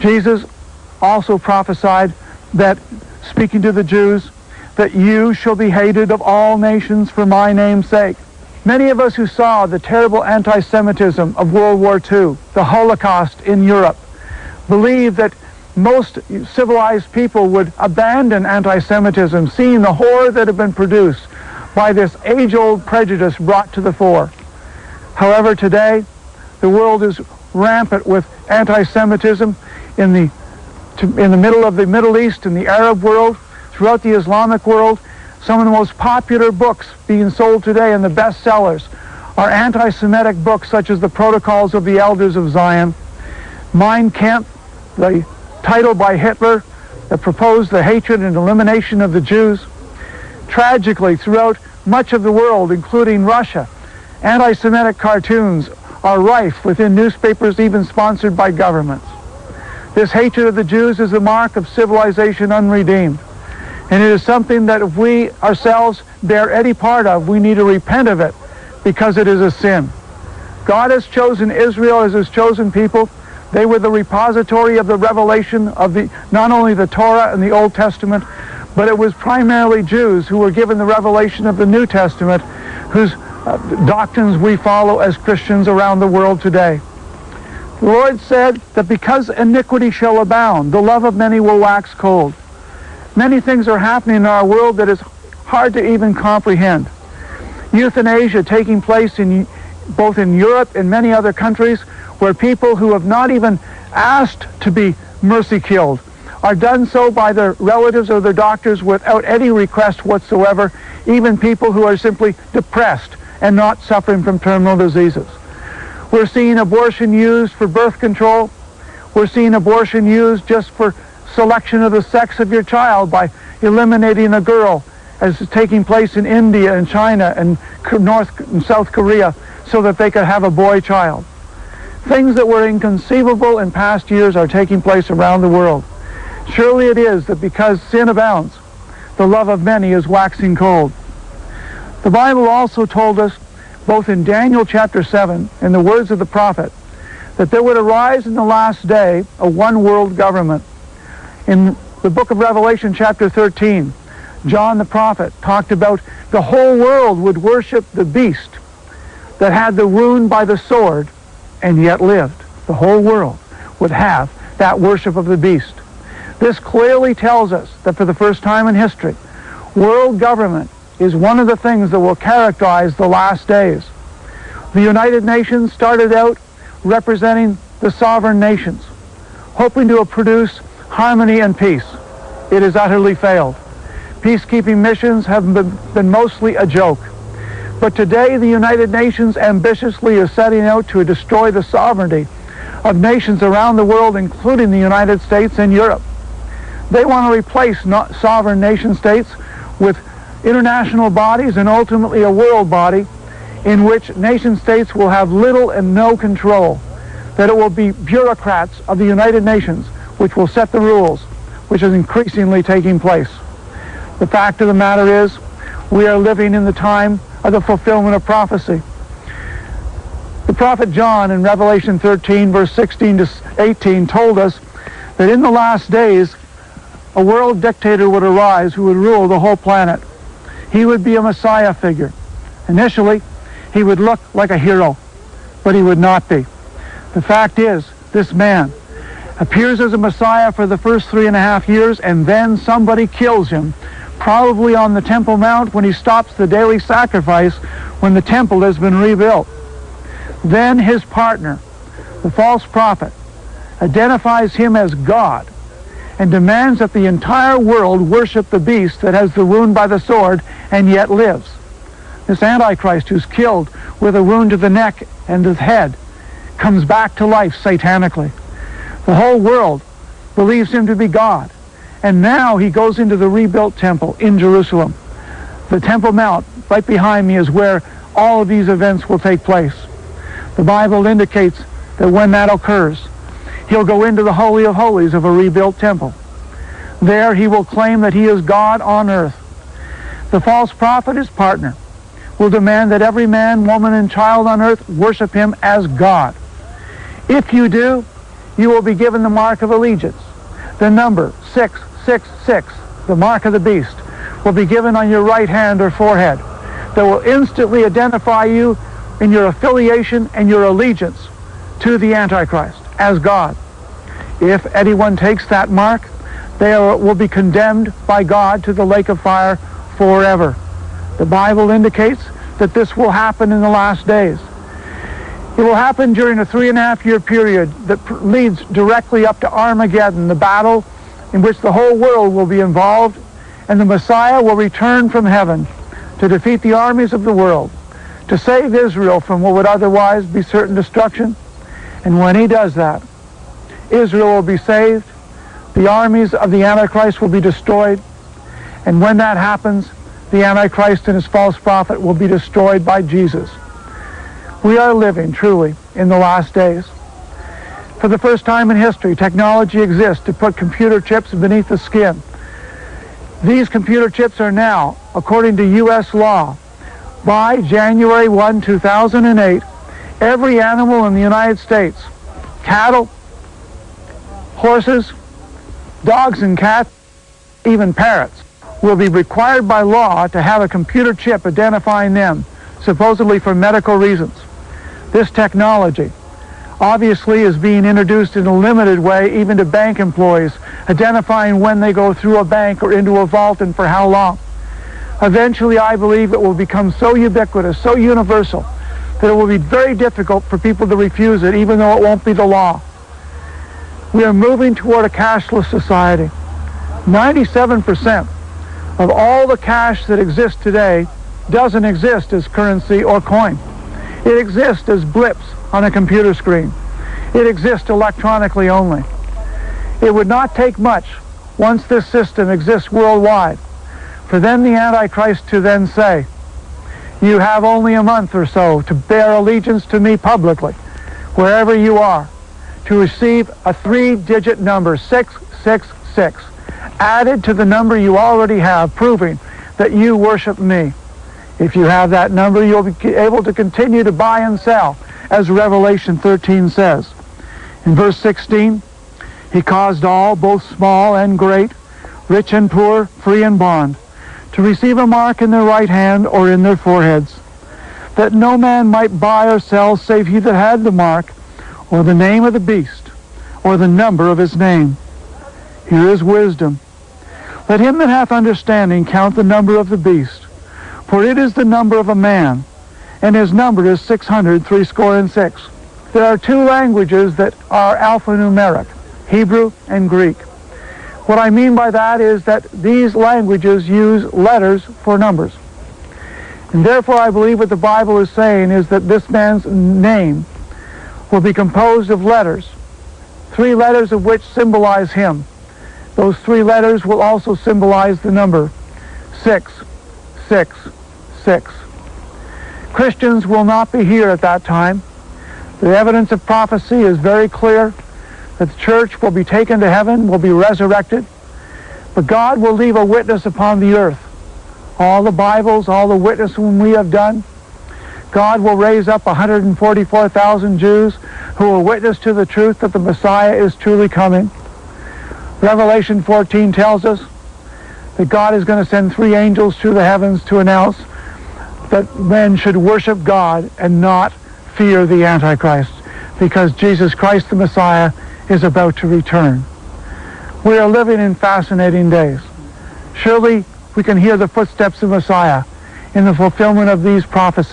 Jesus also prophesied that, speaking to the Jews, that you shall be hated of all nations for my name's sake. Many of us who saw the terrible anti-Semitism of World War II, the Holocaust in Europe, believe that most civilized people would abandon anti-Semitism, seeing the horror that had been produced by this age-old prejudice brought to the fore. However, today, the world is rampant with anti-Semitism in the middle of the Middle East, in the Arab world, throughout the Islamic world. Some of the most popular books being sold today and the bestsellers are anti-Semitic books such as The Protocols of the Elders of Zion, Mein Kampf, the title by Hitler that proposed the hatred and elimination of the Jews. Tragically, throughout much of the world, including Russia, anti-Semitic cartoons are rife within newspapers even sponsored by governments. This hatred of the Jews is the mark of civilization unredeemed. And it is something that if we ourselves bear any part of, we need to repent of it because it is a sin. God has chosen Israel as his chosen people. They were the repository of the revelation of not only the Torah and the Old Testament, but it was primarily Jews who were given the revelation of the New Testament, whose doctrines we follow as Christians around the world today. The Lord said that because iniquity shall abound, the love of many will wax cold. Many things are happening in our world that is hard to even comprehend. Euthanasia taking place both in Europe and many other countries, where people who have not even asked to be mercy killed are done so by their relatives or their doctors without any request whatsoever, even people who are simply depressed and not suffering from terminal diseases. We're seeing abortion used for birth control. We're seeing abortion used just for selection of the sex of your child by eliminating a girl, as is taking place in India and China and North and South Korea, so that they could have a boy child. Things that were inconceivable in past years are taking place around the world. Surely it is that because sin abounds, the love of many is waxing cold. The Bible also told us, both in Daniel chapter 7 and the words of the prophet, that there would arise in the last day a one-world government. In the book of Revelation chapter 13, John the prophet talked about the whole world would worship the beast that had the wound by the sword and yet lived. The whole world would have that worship of the beast. This clearly tells us that for the first time in history, world government is one of the things that will characterize the last days. The United Nations started out representing the sovereign nations, hoping to produce harmony and peace. It has utterly failed. Peacekeeping missions have been mostly a joke. But today the United Nations ambitiously is setting out to destroy the sovereignty of nations around the world, including the United States and Europe. They want to replace sovereign nation states with international bodies and ultimately a world body in which nation states will have little and no control, that it will be bureaucrats of the United Nations which will set the rules, which is increasingly taking place. The fact of the matter is, we are living in the time of the fulfillment of prophecy. The prophet John in Revelation 13, verse 16 to 18, told us that in the last days, a world dictator would arise who would rule the whole planet. He would be a Messiah figure. Initially, he would look like a hero, but he would not be. The fact is, this man appears as a Messiah for the first 3.5 years, and then somebody kills him, probably on the Temple Mount when he stops the daily sacrifice when the temple has been rebuilt. Then his partner, the false prophet, identifies him as God and demands that the entire world worship the beast that has the wound by the sword and yet lives. This Antichrist, who's killed with a wound to the neck and the head, comes back to life satanically. The whole world believes him to be God. And now he goes into the rebuilt temple in Jerusalem. The Temple Mount, right behind me, is where all of these events will take place. The Bible indicates that when that occurs, he'll go into the Holy of Holies of a rebuilt temple. There he will claim that he is God on earth. The false prophet, his partner, will demand that every man, woman, and child on earth worship him as God. If you do, you will be given the mark of allegiance. The number 666, the mark of the beast, will be given on your right hand or forehead. That will instantly identify you in your affiliation and your allegiance to the Antichrist as God. If anyone takes that mark, they will be condemned by God to the lake of fire forever. The Bible indicates that this will happen in the last days. It will happen during a 3.5-year period that leads directly up to Armageddon, the battle in which the whole world will be involved, and the Messiah will return from heaven to defeat the armies of the world, to save Israel from what would otherwise be certain destruction. And when he does that, Israel will be saved, the armies of the Antichrist will be destroyed, and when that happens, the Antichrist and his false prophet will be destroyed by Jesus. We are living, truly, in the last days. For the first time in history, technology exists to put computer chips beneath the skin. These computer chips are now, according to U.S. law, by January 1, 2008, every animal in the United States, cattle, horses, dogs and cats, even parrots, will be required by law to have a computer chip identifying them, supposedly for medical reasons. This technology obviously is being introduced in a limited way even to bank employees, identifying when they go through a bank or into a vault and for how long. Eventually, I believe it will become so ubiquitous, so universal, that it will be very difficult for people to refuse it, even though it won't be the law. We are moving toward a cashless society. 97% of all the cash that exists today doesn't exist as currency or coin. It exists as blips on a computer screen. It exists electronically only. It would not take much, once this system exists worldwide, for then the Antichrist to then say, you have only a month or so to bear allegiance to me publicly, wherever you are, to receive a 3-digit number, 666, added to the number you already have, proving that you worship me. If you have that number, you'll be able to continue to buy and sell, as Revelation 13 says. In verse 16, he caused all, both small and great, rich and poor, free and bond, to receive a mark in their right hand or in their foreheads, that no man might buy or sell save he that had the mark, or the name of the beast, or the number of his name. Here is wisdom. Let him that hath understanding count the number of the beast, for it is the number of a man, and his number is 666. There are two languages that are alphanumeric, Hebrew and Greek. What I mean by that is that these languages use letters for numbers. And therefore I believe what the Bible is saying is that this man's name will be composed of letters, 3 letters of which symbolize him. Those 3 letters will also symbolize the number 666. Christians will not be here at that time. The evidence of prophecy is very clear that the church will be taken to heaven, will be resurrected, but God will leave a witness upon the earth. All the Bibles, all the witnessing we have done, God will raise up 144,000 Jews who will witness to the truth that the Messiah is truly coming. Revelation 14 tells us that God is going to send 3 angels through the heavens to announce that men should worship God and not fear the Antichrist, because Jesus Christ the Messiah is about to return. We are living in fascinating days. Surely we can hear the footsteps of Messiah in the fulfillment of these prophecies.